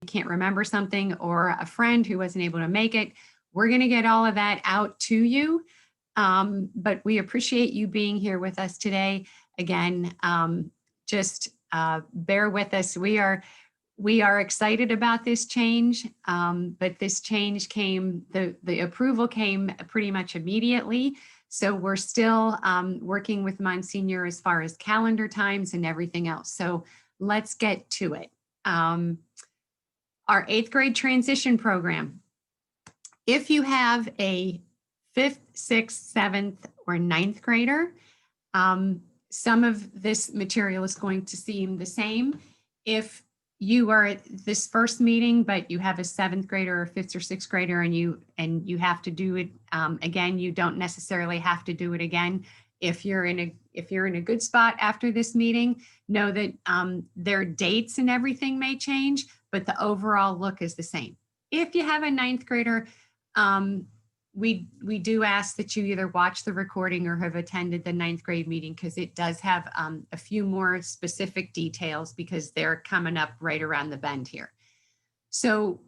can't remember something, or a friend who wasn't able to make it. We're going to get all of that out to you. But we appreciate you being here with us today. Again, just bear with us. We are excited about this change, but this change came, the approval came pretty much immediately. So we're still working with Monsignor as far as calendar times and everything else. So let's get to it. Our 8th grade transition program. If you have a 5th, 6th, 7th, or 9th grader, some of this material is going to seem the same. If you are at this first meeting, but you have a 7th grader or 5th or 6th grader and you have to do it again, you don't necessarily have to do it again. If you're in a good spot after this meeting, know that their dates and everything may change, but the overall look is the same. If you have a 9th grader, we do ask that you either watch the recording or have attended the 9th grade meeting, because it does have a few more specific details because they're coming up right around the bend here. So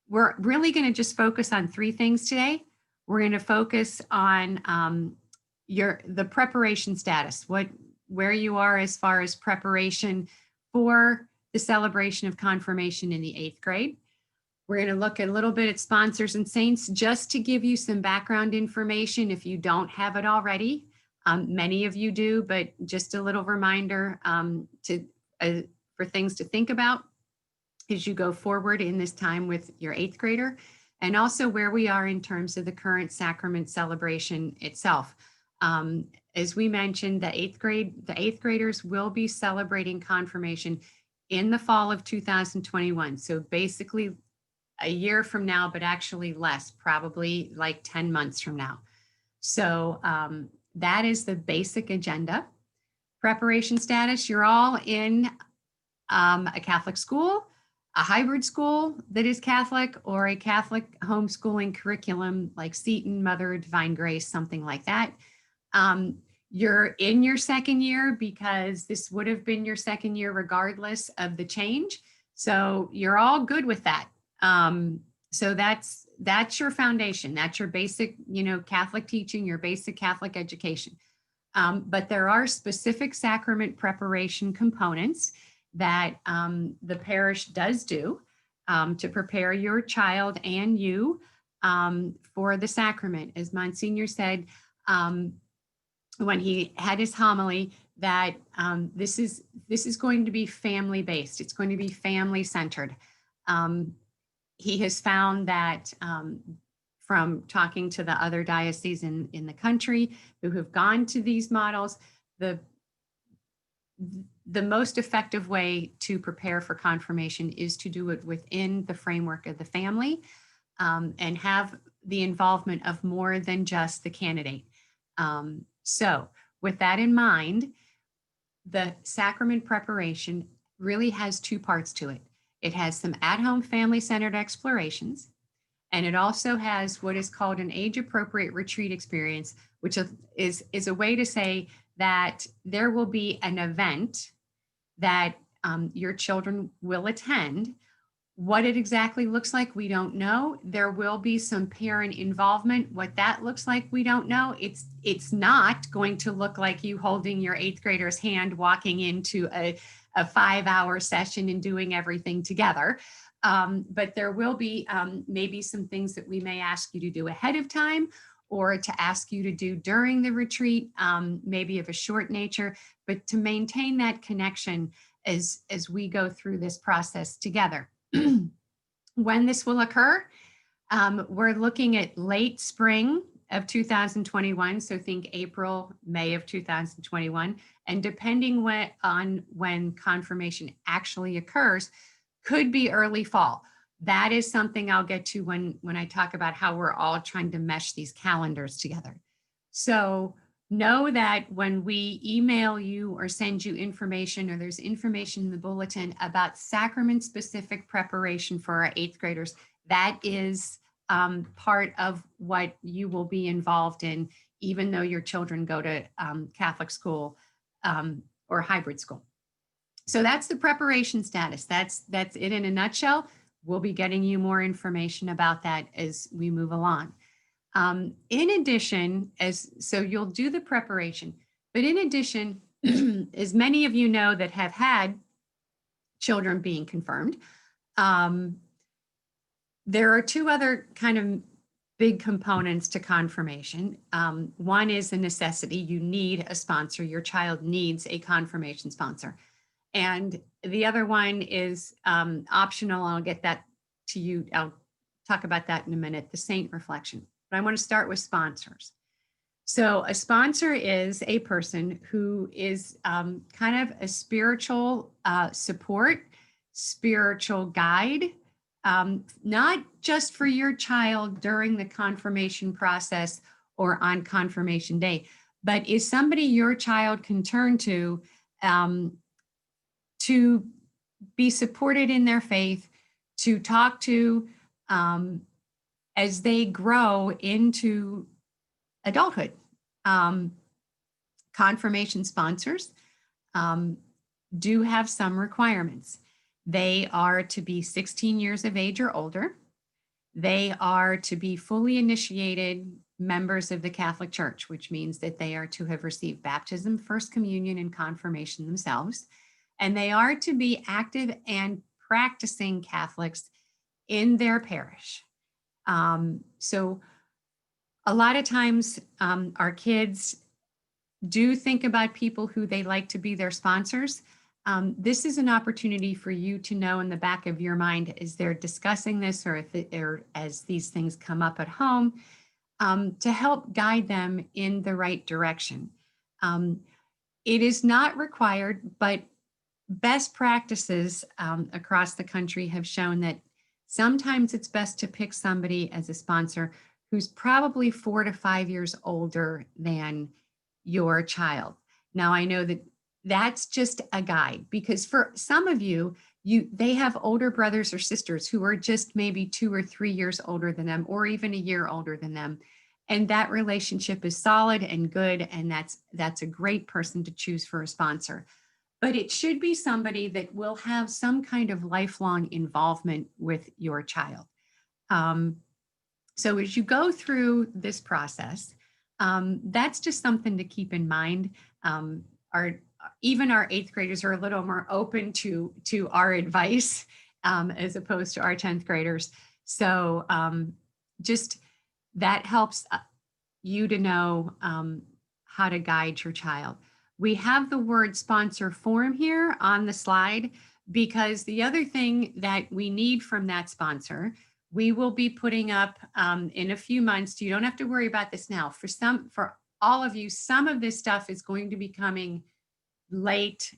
we're really going to just focus on 3 things today. We're going to focus on the preparation status, where you are as far as preparation for the celebration of confirmation in the 8th grade. We're going to look a little bit at sponsors and saints, just to give you some background information if you don't have it already. Many of you do, but just a little reminder for things to think about as you go forward in this time with your 8th grader, and also where we are in terms of the current sacrament celebration itself. As we mentioned, the 8th graders will be celebrating confirmation in the fall of 2021. So basically a year from now, but actually less, probably like 10 months from now. So that is the basic agenda. Preparation status, you're all in a Catholic school, a hybrid school that is Catholic, or a Catholic homeschooling curriculum like Seton, Mother of Divine Grace, something like that. You're in your 2nd year because this would have been your 2nd year regardless of the change. So you're all good with that. So that's your foundation. That's your basic, Catholic teaching, your basic Catholic education. But there are specific sacrament preparation components that the parish does do to prepare your child and you for the sacrament. As Monsignor said when he had his homily, that this is going to be family based. It's going to be family centered. He has found that from talking to the other dioceses in the country who have gone to these models, the most effective way to prepare for confirmation is to do it within the framework of the family and have the involvement of more than just the candidate. So with that in mind, the sacrament preparation really has 2 parts to it. It has some at-home family-centered explorations, and it also has what is called an age-appropriate retreat experience, which is a way to say that there will be an event that your children will attend. What it exactly looks like, we don't know. There will be some parent involvement. What that looks like, we don't know. It's not going to look like you holding your 8th grader's hand, walking into a 5-hour session and doing everything together. But there will be maybe some things that we may ask you to do ahead of time, or to ask you to do during the retreat, maybe of a short nature, but to maintain that connection as we go through this process together. When this will occur, we're looking at late spring of 2021. So think April, May of 2021. And depending on when confirmation actually occurs, could be early fall. That is something I'll get to when I talk about how we're all trying to mesh these calendars together. So know that when we email you or send you information, or there's information in the bulletin about sacrament-specific preparation for our 8th graders, that is part of what you will be involved in, even though your children go to Catholic school or hybrid school. So that's the preparation status. That's it in a nutshell. we'll be getting you more information about that as we move along. In addition, so you'll do the preparation, but in addition, as many of you know that have had children being confirmed, there are two other kind of big components to confirmation. One is a necessity. You need a sponsor. Your child needs a confirmation sponsor. And the other one is optional. I'll get that to you. I'll talk about that in a minute, the saint reflection. But I want to start with sponsors. So a sponsor is a person who is kind of a spiritual support, spiritual guide, not just for your child during the confirmation process or on confirmation day, but is somebody your child can turn to be supported in their faith, to talk to as they grow into adulthood. Confirmation sponsors do have some requirements. They are to be 16 years of age or older. They are to be fully initiated members of the Catholic Church, which means that they are to have received baptism, First Communion, and confirmation themselves. And they are to be active and practicing Catholics in their parish. So a lot of times our kids do think about people who they like to be their sponsors. This is an opportunity for you to know in the back of your mind as they're discussing this, or as these things come up at home, to help guide them in the right direction. It is not required, but best practices across the country have shown that sometimes it's best to pick somebody as a sponsor who's probably 4 to 5 years older than your child. Now, I know that that's just a guide, because for some of you, they have older brothers or sisters who are just maybe 2 or 3 years older than them, or even a year older than them. And that relationship is solid and good, and that's a great person to choose for a sponsor. But it should be somebody that will have some kind of lifelong involvement with your child. So as you go through this process, that's just something to keep in mind. Even our 8th graders are a little more open to our advice as opposed to our 10th graders. So just that helps you to know how to guide your child. We have the word sponsor form here on the slide, because the other thing that we need from that sponsor, we will be putting up in a few months. You don't have to worry about this now. For all of you, some of this stuff is going to be coming late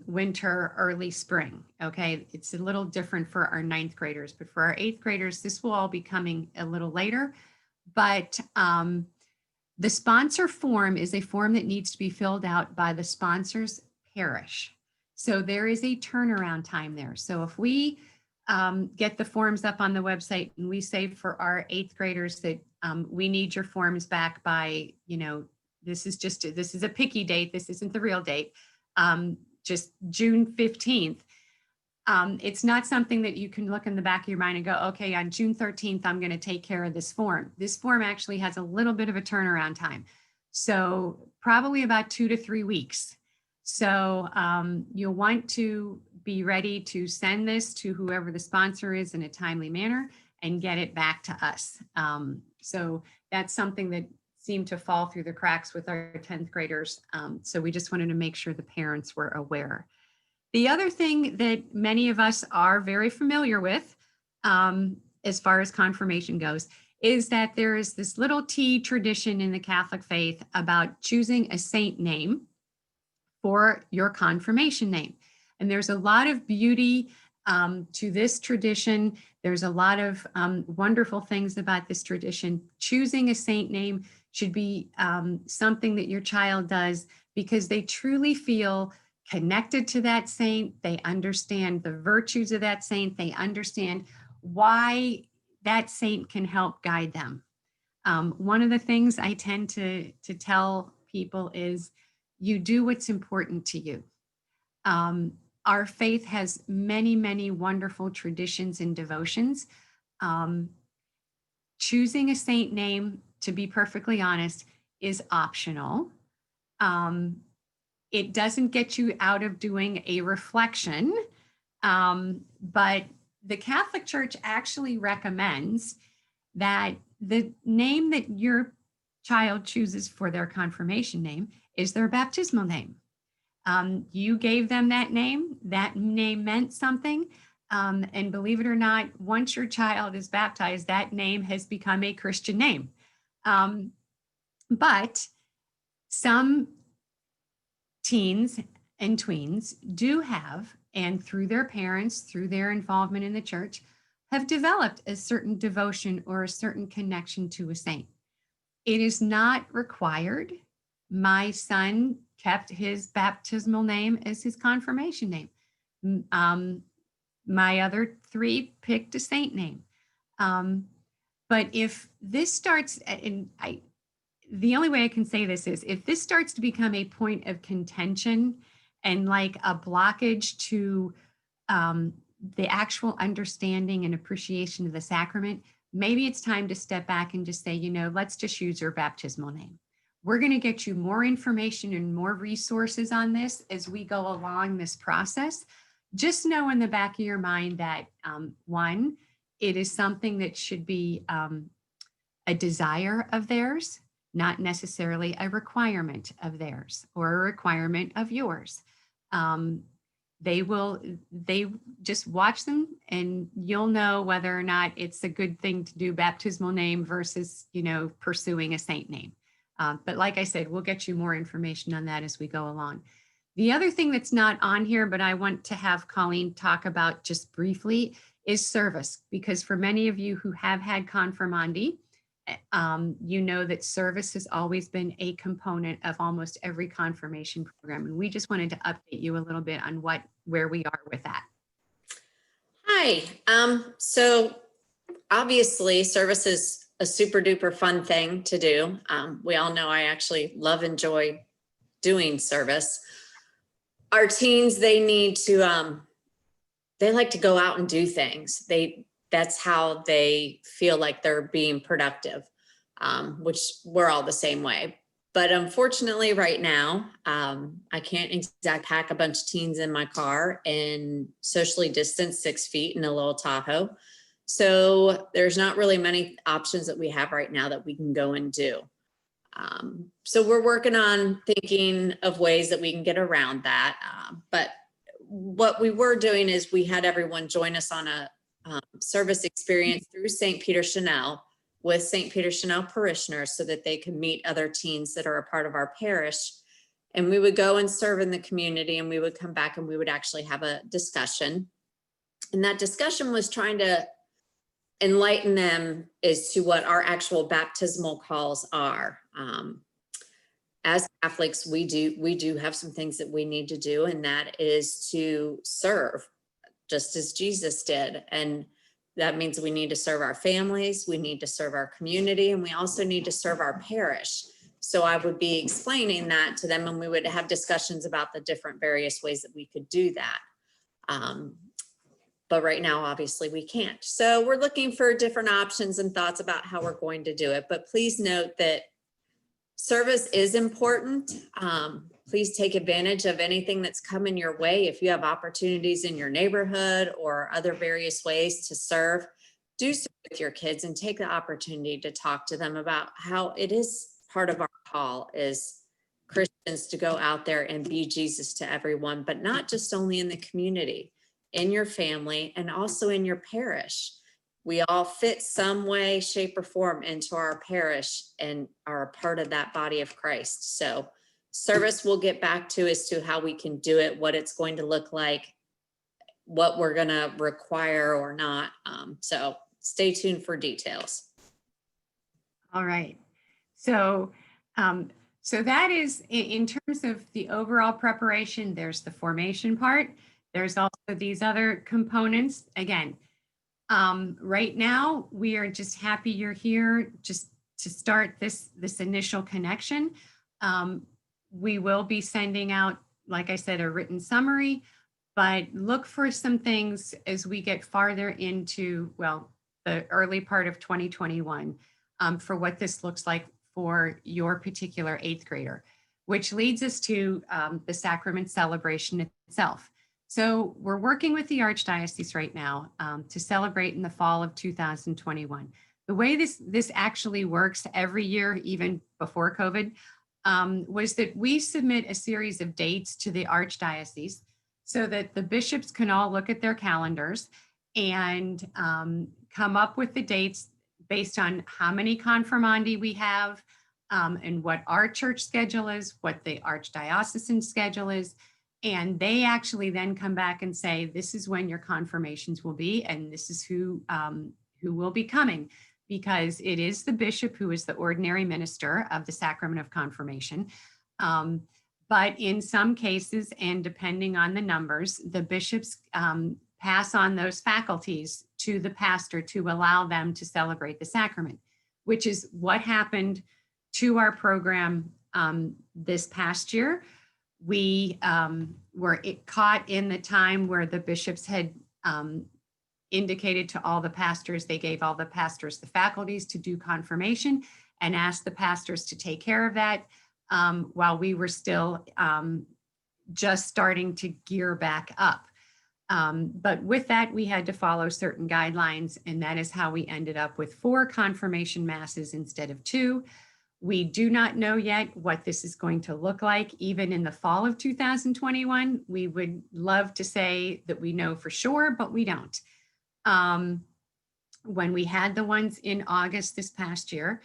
winter, early spring. Okay, it's a little different for our 9th graders, but for our 8th graders, this will all be coming a little later. But the sponsor form is a form that needs to be filled out by the sponsor's parish. So there is a turnaround time there. So if we get the forms up on the website and we say for our 8th graders that we need your forms back by, this is a picky date. This isn't the real date. Just June 15th. It's not something that you can look in the back of your mind and go, okay, on June 13th, I'm going to take care of this form. This form actually has a little bit of a turnaround time. So probably about 2 to 3 weeks. So you'll want to be ready to send this to whoever the sponsor is in a timely manner and get it back to us. So that's something that seemed to fall through the cracks with our 10th graders. So we just wanted to make sure the parents were aware. The other thing that many of us are very familiar with, as far as confirmation goes, is that there is this little T tradition in the Catholic faith about choosing a saint name for your confirmation name. And there's a lot of beauty to this tradition. There's a lot of wonderful things about this tradition. Choosing a saint name should be something that your child does because they truly feel connected to that saint. They understand the virtues of that saint. They understand why that saint can help guide them. One of the things I tend to tell people is you do what's important to you. our faith has many, many wonderful traditions and devotions. Choosing a saint name, to be perfectly honest, is optional. It doesn't get you out of doing a reflection, but the Catholic Church actually recommends that the name that your child chooses for their confirmation name is their baptismal name. You gave them that name meant something. And believe it or not, once your child is baptized, that name has become a Christian name. But some teens and tweens do have, and through their parents, through their involvement in the church, have developed a certain devotion or a certain connection to a saint. It is not required. My son kept his baptismal name as his confirmation name. My other three picked a saint name. But if this starts, the only way I can say this is if this starts to become a point of contention and like a blockage to the actual understanding and appreciation of the sacrament, maybe it's time to step back and just say, you know, let's just use your baptismal name. We're going to get you more information and more resources on this as we go along this process. Just know in the back of your mind that one, it is something that should be a desire of theirs, not necessarily a requirement of theirs or a requirement of yours. They just watch them and you'll know whether or not it's a good thing to do baptismal name versus, you know, pursuing a saint name. But like I said, we'll get you more information on that as we go along. The other thing that's not on here, but I want to have Colleen talk about just briefly is service, because for many of you who have had confirmandi, you know that service has always been a component of almost every confirmation program. And we just wanted to update you a little bit on where we are with that. Hi. So obviously service is a super duper fun thing to do. We all know I actually enjoy doing service. Our teens, they need to, they like to go out and do things. That's how they feel like they're being productive, which we're all the same way. But unfortunately right now, I can't pack a bunch of teens in my car and socially distance 6 feet in a little Tahoe. So there's not really many options that we have right now that we can go and do. So we're working on thinking of ways that we can get around that. But what we were doing is we had everyone join us on a service experience through St. Peter Chanel with St. Peter Chanel parishioners so that they could meet other teens that are a part of our parish. And we would go and serve in the community, and we would come back and we would actually have a discussion. And that discussion was trying to enlighten them as to what our actual baptismal calls are. As Catholics, we do have some things that we need to do, and that is to serve just as Jesus did. And that means we need to serve our families, we need to serve our community, and we also need to serve our parish. So I would be explaining that to them, and we would have discussions about the different various ways that we could do that. But right now, obviously, we can't. So we're looking for different options and thoughts about how we're going to do it. But please note that service is important. Please take advantage of anything that's coming your way. If you have opportunities in your neighborhood or other various ways to serve, do so with your kids and take the opportunity to talk to them about how it is part of our call as Christians to go out there and be Jesus to everyone, but not just only in the community, in your family, and also in your parish. We all fit some way, shape, or form into our parish and are a part of that body of Christ. So service we'll get back to as to how we can do it, what it's going to look like, what we're going to require or not. So stay tuned for details. All right. So, so that is in terms of the overall preparation. There's the formation part. There's also these other components. Again, right now we are just happy you're here just to start this initial connection. We will be sending out, like I said, a written summary, but look for some things as we get farther into, well, the early part of 2021 for what this looks like for your particular eighth grader, which leads us to the sacrament celebration itself. So we're working with the Archdiocese right now to celebrate in the fall of 2021. The way this actually works every year, even before COVID, was that we submit a series of dates to the Archdiocese so that the bishops can all look at their calendars and come up with the dates based on how many confirmandi we have and what our church schedule is, what the archdiocesan schedule is. And they actually then come back and say, this is when your confirmations will be, and this is who will be coming, because it is the bishop who is the ordinary minister of the sacrament of confirmation. But in some cases, and depending on the numbers, the bishops pass on those faculties to the pastor to allow them to celebrate the sacrament, which is what happened to our program this past year. We were caught in the time where the bishops had indicated to all the pastors, they gave all the pastors the faculties to do confirmation and asked the pastors to take care of that while we were still just starting to gear back up. But with that, we had to follow certain guidelines, and that is how we ended up with 4 confirmation masses instead of 2. We do not know yet what this is going to look like, even in the fall of 2021. We would love to say that we know for sure, but we don't. When we had the ones in August this past year,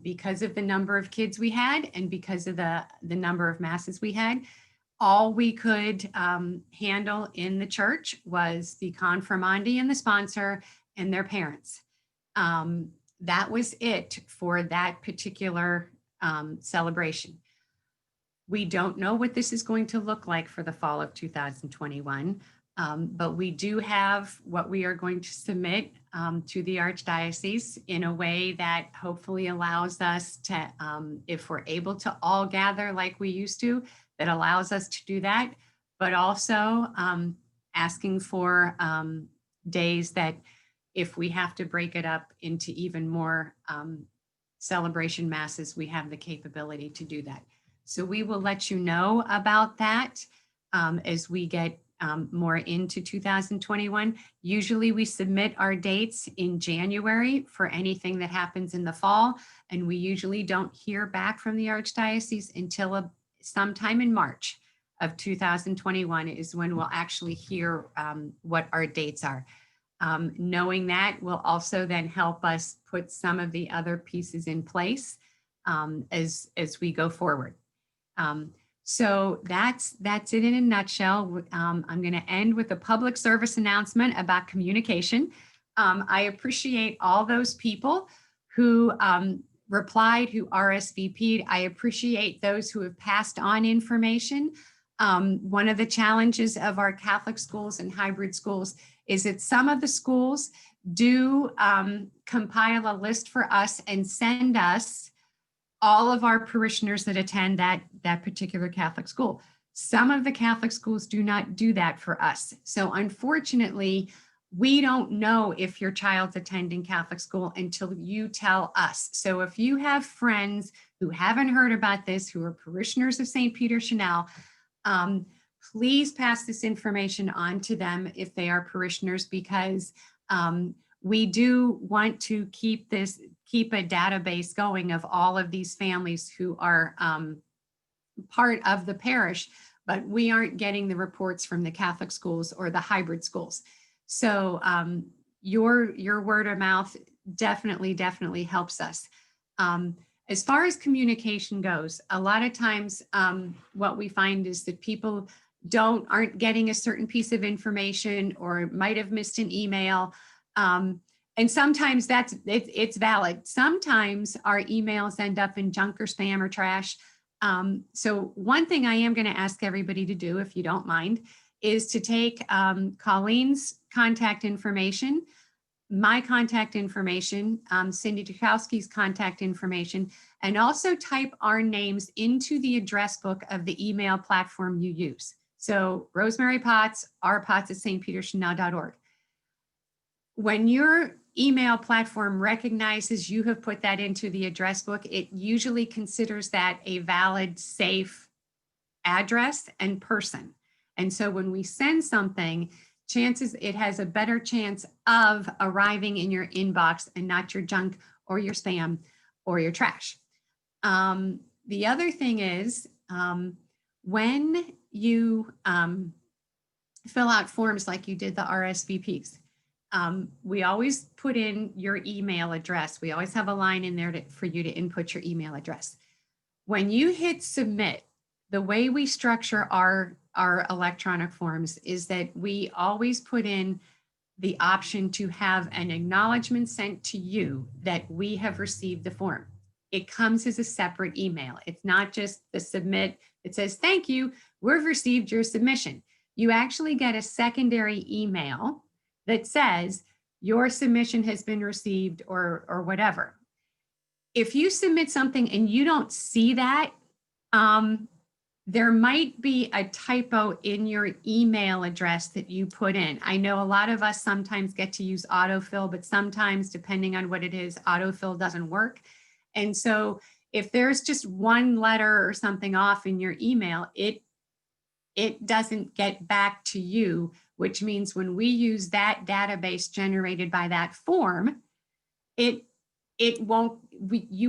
because of the number of kids we had and because of the number of masses we had, all we could handle in the church was the confirmandi and the sponsor and their parents. That was it for that particular celebration. We don't know what this is going to look like for the fall of 2021, but we do have what we are going to submit to the Archdiocese in a way that hopefully allows us to, if we're able to all gather like we used to, that allows us to do that, but also asking for days that if we have to break it up into even more celebration masses, we have the capability to do that. So we will let you know about that as we get more into 2021. Usually we submit our dates in January for anything that happens in the fall, and we usually don't hear back from the Archdiocese until sometime in March of 2021 is when we'll actually hear what our dates are. Knowing that will also then help us put some of the other pieces in place as we go forward. So that's it in a nutshell. I'm going to end with a public service announcement about communication. I appreciate all those people who replied, who RSVP'd. I appreciate those who have passed on information. One of the challenges of our Catholic schools and hybrid schools is that some of the schools do compile a list for us and send us all of our parishioners that attend that particular Catholic school. Some of the Catholic schools do not do that for us. So unfortunately, we don't know if your child's attending Catholic school until you tell us. So if you have friends who haven't heard about this, who are parishioners of St. Peter Chanel, please pass this information on to them if they are parishioners, because we do want to keep a database going of all of these families who are part of the parish, but we aren't getting the reports from the Catholic schools or the hybrid schools. So your word of mouth definitely helps us. As far as communication goes, a lot of times what we find is that people aren't getting a certain piece of information or might have missed an email. And sometimes it's valid. Sometimes our emails end up in junk or spam or trash. So one thing I am going to ask everybody to do, if you don't mind, is to take Colleen's contact information, my contact information, Cindy Tukowski's contact information, and also type our names into the address book of the email platform you use. So Rosemary Potts, rpotts@stpeterchanel.org. When your email platform recognizes you have put that into the address book, it usually considers that a valid, safe address and person. And so when we send something, chances it has a better chance of arriving in your inbox and not your junk or your spam or your trash. The other thing is when you fill out forms like you did the RSVPs, we always put in your email address. We always have a line in there for you to input your email address. When you hit submit, the way we structure our electronic forms is that we always put in the option to have an acknowledgement sent to you that we have received the form. It comes as a separate email. It's not just the submit. It says, thank you, we've received your submission. You actually get a secondary email that says your submission has been received or whatever. If you submit something and you don't see that, there might be a typo in your email address that you put in. I know a lot of us sometimes get to use autofill, but sometimes depending on what it is, autofill doesn't work. And so if there's just one letter or something off in your email, it doesn't get back to you, which means when we use that database generated by that form, you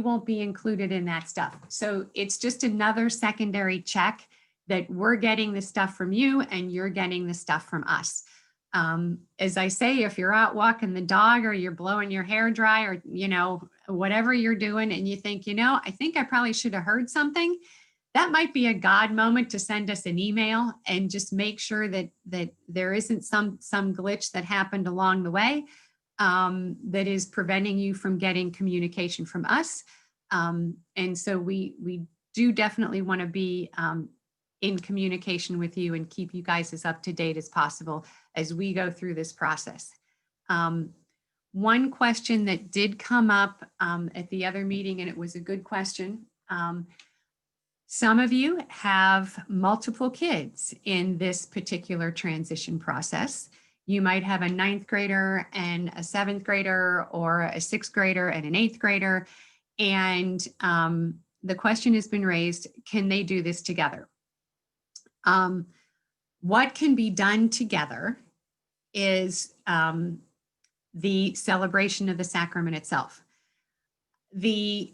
won't be included in that stuff. So it's just another secondary check that we're getting the stuff from you and you're getting the stuff from us. As I say, if you're out walking the dog or you're blowing your hair dry or, whatever you're doing and you think, I think I probably should have heard something, that might be a God moment to send us an email and just make sure that there isn't some glitch that happened along the way. That is preventing you from getting communication from us. And so we do definitely want to be in communication with you and keep you guys as up to date as possible as we go through this process. One question that did come up at the other meeting, and it was a good question. Some of you have multiple kids in this particular transition process. You might have a 9th grader and a 7th grader or a 6th grader and an 8th grader. And the question has been raised, can they do this together? What can be done together is the celebration of the sacrament itself. The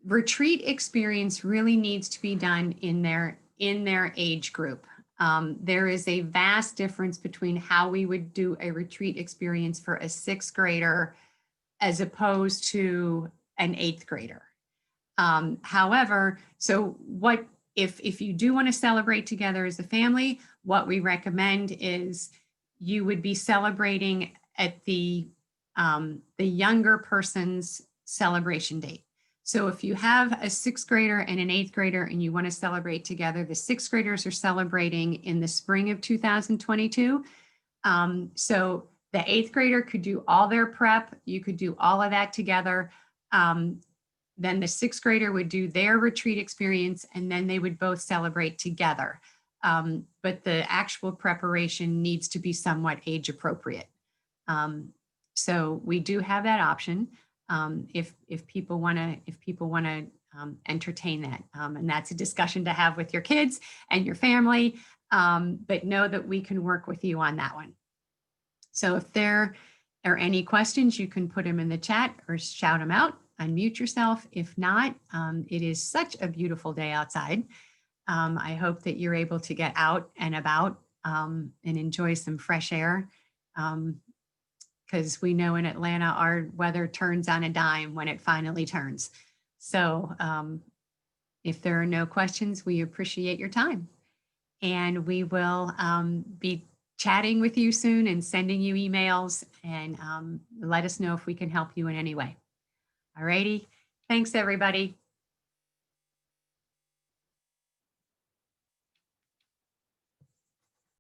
retreat experience really needs to be done in their age group. There is a vast difference between how we would do a retreat experience for a 6th grader as opposed to an 8th grader. However, so what if you do want to celebrate together as a family, what we recommend is you would be celebrating at the younger person's celebration date. So if you have a 6th grader and an 8th grader and you want to celebrate together, the 6th graders are celebrating in the spring of 2022. So the 8th grader could do all their prep. You could do all of that together. Then the 6th grader would do their retreat experience and then they would both celebrate together. But the actual preparation needs to be somewhat age appropriate. So we do have that option. If people want to entertain that, and that's a discussion to have with your kids and your family, but know that we can work with you on that one. So if there are any questions, you can put them in the chat or shout them out, unmute yourself. If not, it is such a beautiful day outside. I hope that you're able to get out and about and enjoy some fresh air. Because we know in Atlanta, our weather turns on a dime when it finally turns. So if there are no questions, we appreciate your time. And we will be chatting with you soon and sending you emails and let us know if we can help you in any way. All righty. Thanks, everybody.